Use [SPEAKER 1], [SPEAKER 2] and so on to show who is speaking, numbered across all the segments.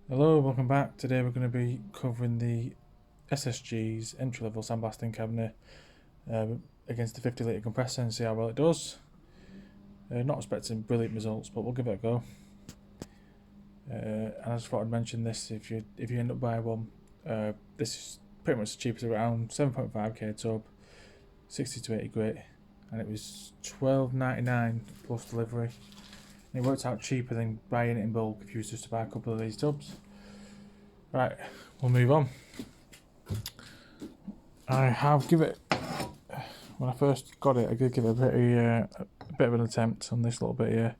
[SPEAKER 1] Hello, welcome back. Today we're going to be covering the SSG's entry-level sandblasting cabinet against the 50 litre compressor and see how well it does. Not expecting brilliant results, but we'll give it a go. And I just thought I'd mention this, if you end up buying one, this is pretty much the cheapest around, 7.5k tub, 60 to 80 grit, and it was $12.99 plus delivery. And it worked out cheaper than buying it in bulk if you was just to buy a couple of these tubs. Right, we'll move on. I have give it, when I first got it, I did give it a bit of an attempt on this little bit here.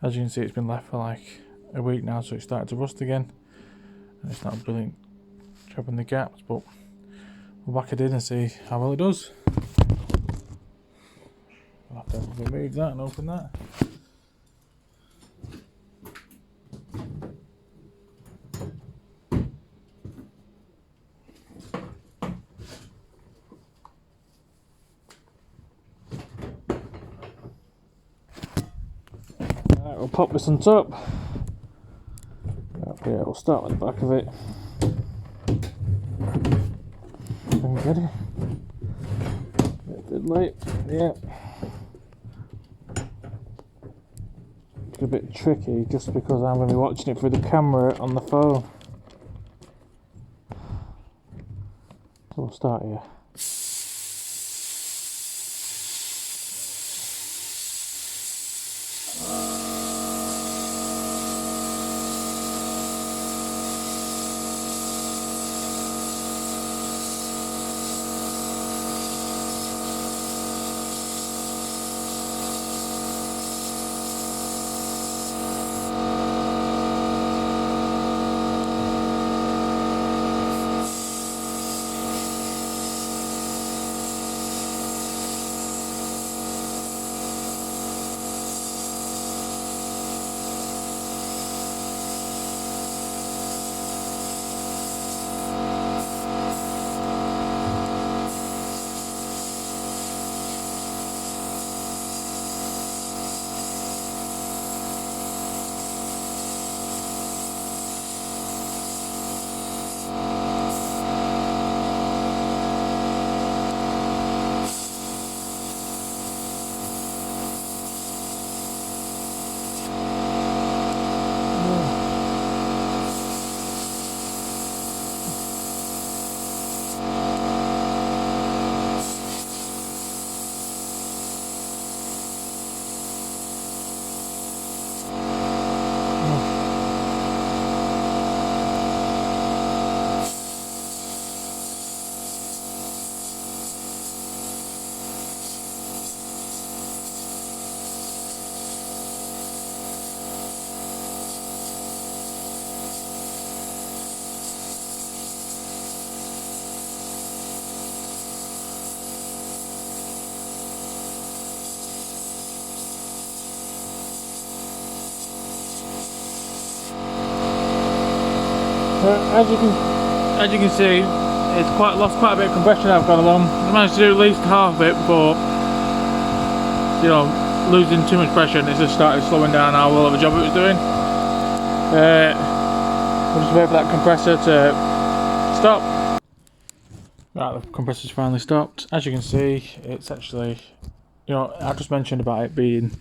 [SPEAKER 1] As you can see, it's been left for like a week now, so it's started to rust again. And it's not a brilliant job in the gaps, but we'll whack it in and see how well it does. I'll have to remove that and open that. Right, we'll pop this on top. Yeah, we'll start with the back of it. And get it. A bit late, yeah. It's a bit tricky just because I'm going to be watching it through the camera on the phone. So we'll start here. As you can see, it's lost quite a bit of compression I've gone along. I managed to do at least half of it, but you know, losing too much pressure and it just started slowing down how well of a job it was doing. We'll just wait for that compressor to stop. Right, the compressor's finally stopped. As you can see, it's actually, you know, I just mentioned about it being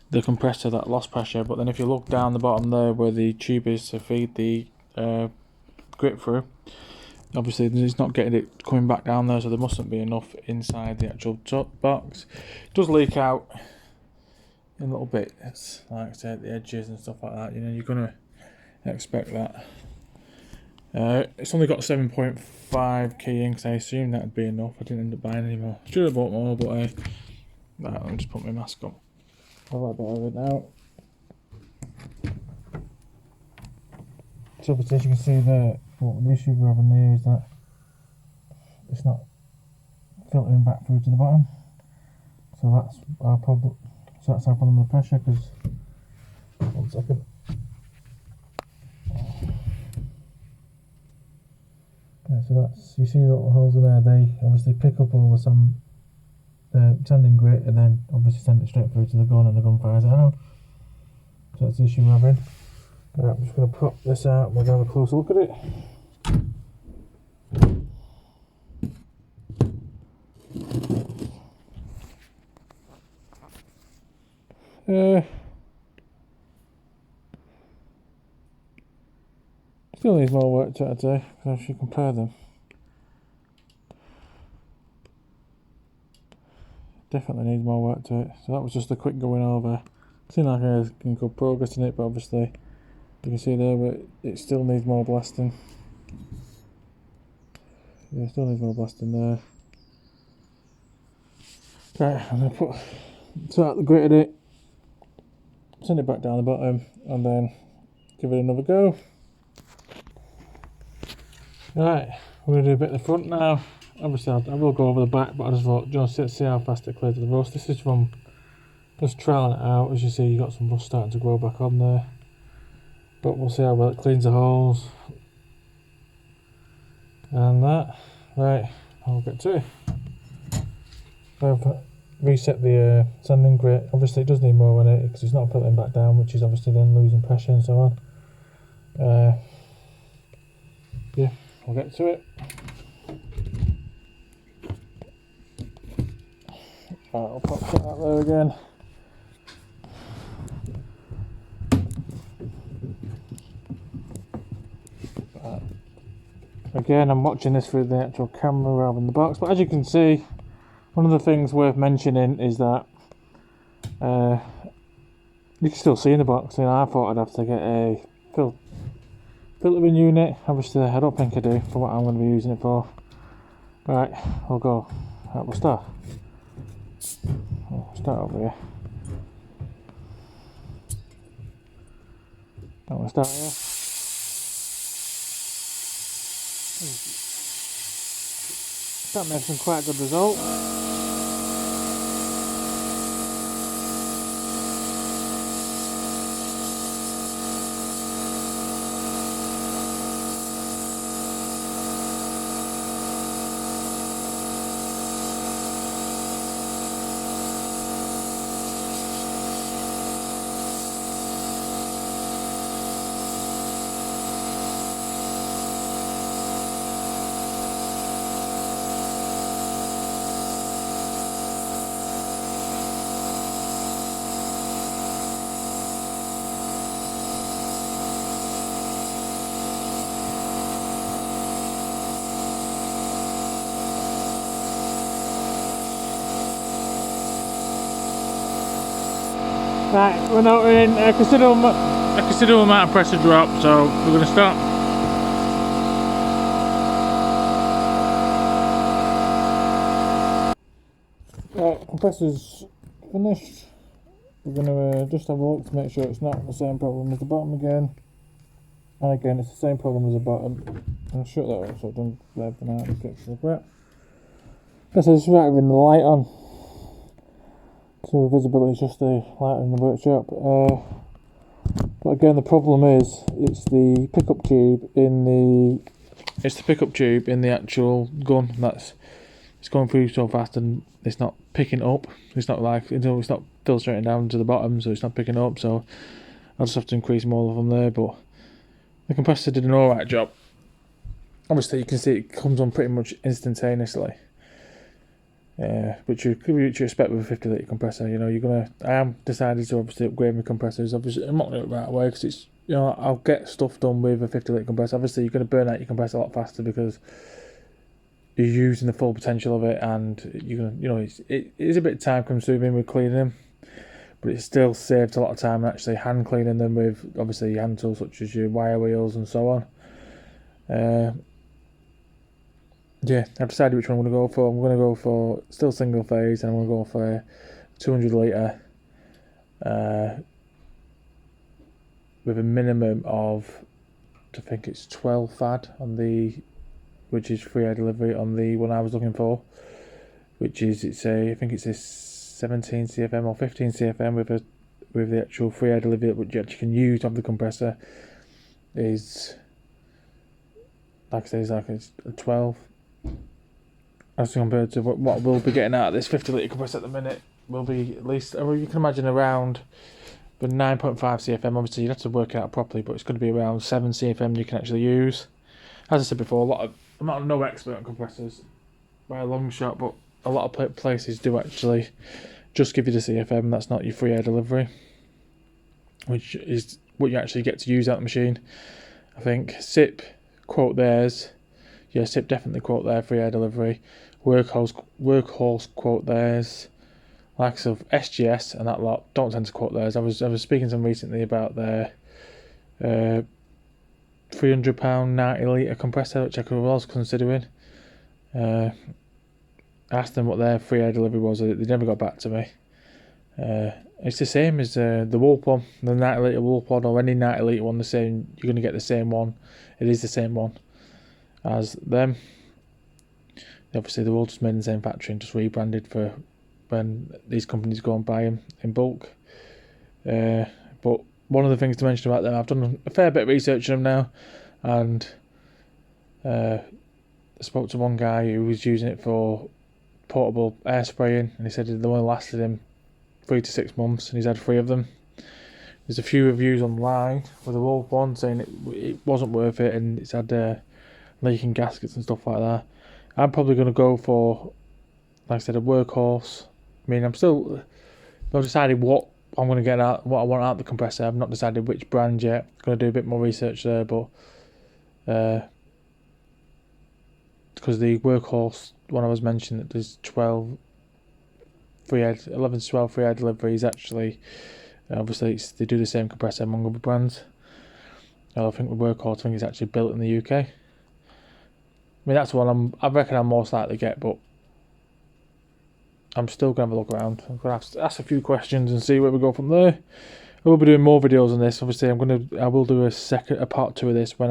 [SPEAKER 1] the compressor that lost pressure, but then if you look down the bottom there where the tube is to feed the grit through, obviously it's not getting it coming back down there, so there mustn't be enough inside the actual top box. It does leak out in little bits, like I said, the edges and stuff like that. You know, you're gonna expect that. It's only got 7.5 key in, because I assumed that'd be enough. I didn't end up buying any more. Should have bought more, but right, let me just put my mask on. I'll have a bit of it now. So, as you can see there, what the issue we're having here is that it's not filtering back through to the bottom. So that's our problem. So that's our problem with pressure. Because 1 second. Yeah, so that's, you see the little holes in there. They obviously pick up all the sanding grit and then obviously send it straight through to the gun, and the gun fires it out. So that's the issue we're having. Right, I'm just going to pop this out and we'll have a closer look at it. Still needs more work to it, I'd say, because I should compare them. Definitely needs more work to it. So that was just a quick going over. Seems like there's good progress in it, but obviously you can see there, but it still needs more blasting. Yeah, still needs more blasting there. Right, I'm going to start the grit at it, send it back down the bottom, and then give it another go. Right, we're going to do a bit of the front now. Obviously I will go over the back, but I just thought, just see how fast it clears the rust. This is from just trialling it out. As you see, you got some rust starting to grow back on there, but we'll see how well it cleans the holes and that. Right, I'll get to it. I've reset the sanding grit. Obviously it does need more on it because it's not filtering back down, which is obviously then losing pressure and so on. Yeah, I'll get to it. Right, I'll pop that out there again. Right. Again, I'm watching this through the actual camera rather than the box, but as you can see, one of the things worth mentioning is that you can still see in the box. You know, I thought I'd have to get a filtering unit. Obviously I don't think I do for what I'm going to be using it for. Right, I'll go. Right, we'll start. We'll start over here. Right, we'll start here. That makes some quite a good result. Right, we're now in a considerable amount of pressure drop, so we're going to stop. Right, compressor's finished. We're going to just have a look to make sure it's not the same problem as the bottom again. And again, it's the same problem as the bottom. I'll shut that up so it doesn't glare for now. It gets the wet. This is right with the light on. So visibility is just the light in the workshop. But again, the problem is it's the pickup tube in the actual gun it's going through so fast and it's not picking up. It's not filtering down to the bottom, so it's not picking up. So I'll just have to increase more of them there. But the compressor did an alright job. Obviously, you can see it comes on pretty much instantaneously. Which you expect with a 50 litre compressor. You know, I am decided to obviously upgrade my compressors. Obviously, I'm not doing it right away because it's, you know, I'll get stuff done with a 50 litre compressor. Obviously, you're going to burn out your compressor a lot faster because you're using the full potential of it, and you're going to, you know, it is a bit time consuming with cleaning them, but it still saves a lot of time actually hand cleaning them with obviously hand tools such as your wire wheels and so on. Yeah, I've decided which one I'm going to go for. I'm going to go for still single phase, and I'm going to go for 200 litre with a minimum of, I think it's 12 fad on the, which is free air delivery on the one I was looking for, which is I think it's a 17 CFM or 15 CFM with the actual free air delivery which you actually can use on the compressor is, like I say, it's a 12. As compared to what we'll be getting out of this 50 litre compressor at the minute, will be at least, you can imagine around But 9.5 CFM, obviously you'd have to work it out properly, but it's going to be around 7 CFM you can actually use. As I said before, I'm not no expert on compressors by a long shot, but a lot of places do actually just give you the CFM. That's not your free air delivery, which is what you actually get to use out the machine. I think SIP quote theirs. Yeah, SIP definitely quote their free air delivery. Workhorse quote theirs. Likes of SGS and that lot don't tend to quote theirs. I was speaking to them recently about their £300 90 litre compressor, which I was considering. I asked them what their free air delivery was. They never got back to me. It's the same as the Wolf one, the 90 litre Wolf one, or any 90 litre one. The same. You're going to get the same one. It is the same one as them. Obviously, they're all just made in the same factory and just rebranded for when these companies go and buy them in bulk. But one of the things to mention about them, I've done a fair bit of research on them now, and I spoke to one guy who was using it for portable air spraying, and he said it only lasted him 3 to 6 months, and he's had 3 of them. There's a few reviews online with the Wolf one saying it wasn't worth it, and it's had leaking gaskets and stuff like that. I'm probably going to go for, like I said, a Workhorse. I mean, I'm still not decided what I'm going to get out, what I want out of the compressor. I've not decided which brand yet. Going to do a bit more research there, but because the Workhorse one I was mentioning that there's 11 to 12 free air deliveries actually. Obviously, they do the same compressor among other brands. I think with Workhorse, I think it's actually built in the UK. I mean, that's the one I reckon I'm most likely to get, but I'm still going to have a look around. I'm going to ask a few questions and see where we go from there. I will be doing more videos on this. Obviously, I will do a part 2 of this when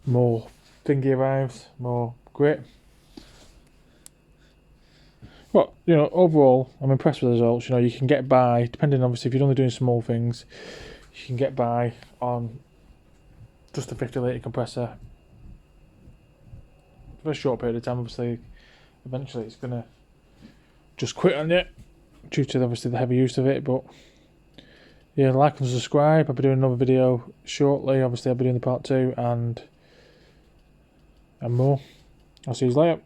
[SPEAKER 1] more thingy arrives, more grit. But overall, I'm impressed with the results. You can get by, depending obviously if you're only doing small things, you can get by on just a 50 litre compressor for a short period of time. Obviously, eventually it's going to just quit on you due to obviously the heavy use of it. But yeah, like and subscribe. I'll be doing another video shortly. Obviously I'll be doing the part 2 and more. I'll see you later.